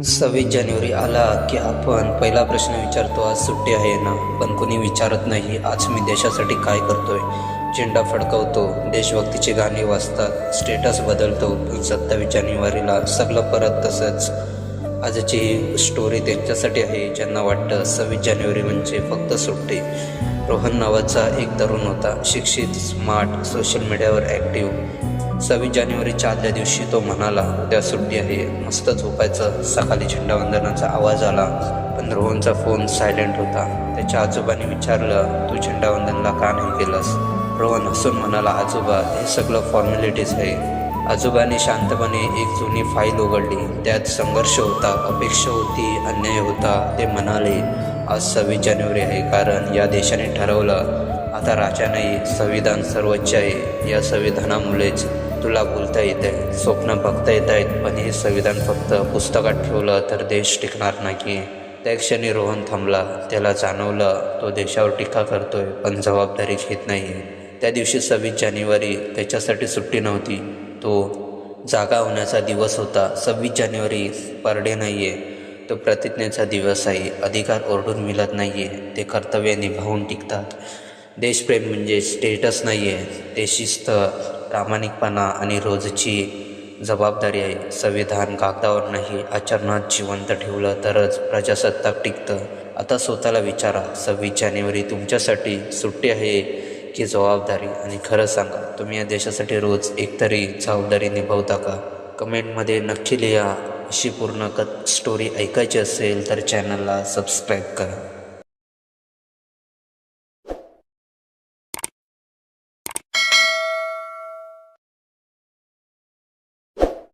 26 जानेवारी आला की आपण पहिला प्रश्न विचारतो, आज सुट्टी आहे ना? पण कोणी विचारत नाही, आज मी देशासाठी काय करतोय. झेंडा फडकवतो, देशभक्तीची गाणी वाजतात, स्टेटस बदलतो. पण 27 जानेवारीला सगळं परत तसंच. आजची ही स्टोरी त्यांच्यासाठी आहे ज्यांना वाटतं 26 जानेवारी म्हणजे फक्त सुट्टी. रोहन नावाचा एक तरुण होता, शिक्षित, स्मार्ट, सोशल मीडियावर ॲक्टिव्ह. 26 जानेवारीच्या आदल्या दिवशी तो म्हणाला, उद्या सुट्टी आहे, मस्त झोपायचं. सकाळी झेंडावंदनाचा आवाज आला, पण रोहनचा फोन सायलेंट होता. त्याच्या आजोबांनी विचारलं, तू झेंडावंदनला का नाही केलंस? रोहन हसून म्हणाला, आजोबा, हे सगळं फॉर्मॅलिटीज आहे. आजोबांनी शांतपणे एक जुनी फाईल उघडली. त्यात संघर्ष होता, अपेक्षा होती, अन्याय होता. ते म्हणाले, आज 26 जानेवारी आहे कारण या देशाने ठरवलं, आता राजा नाही, संविधान सर्वोच्च आहे. या संविधानामुळेच तुला बोलता येत आहे, स्वप्न बघता येत आहेत. पण हे संविधान फक्त पुस्तकात ठेवलं तर देश टिकणार नाही. त्या क्षणी रोहन थांबला. त्याला जाणवलं, तो देशावर टीका करतोय पण जबाबदारी घेत नाही. त्या दिवशी 26 जानेवारी त्याच्यासाठी सुट्टी नव्हती, तो जागा होण्याचा दिवस होता. 26 जानेवारी परडे नाही आहे, तो प्रतिज्ञेचा दिवस आहे. अधिकार ओरडून मिळत नाही आहे, ते कर्तव्य निभावून टिकतात. देशप्रेम म्हणजे स्टेटस नाही आहे, ते शिस्त, प्रामाणिकपणा आणि रोजची जबाबदारी आहे. संविधान कागदावर नाही, आचरणात जिवंत ठेवलं तरच प्रजासत्ताक टिकतं. आता स्वतःला विचारा, 26 जानेवारी तुमच्यासाठी सुट्टी आहे की जबाबदारी? आणि खरं सांगा, तुम्ही या देशासाठी रोज एकतरी जबाबदारी निभावता का? कमेंटमध्ये नक्की लिहा. अशी पूर्ण स्टोरी ऐकायची असेल तर चॅनलला सबस्क्राईब करा.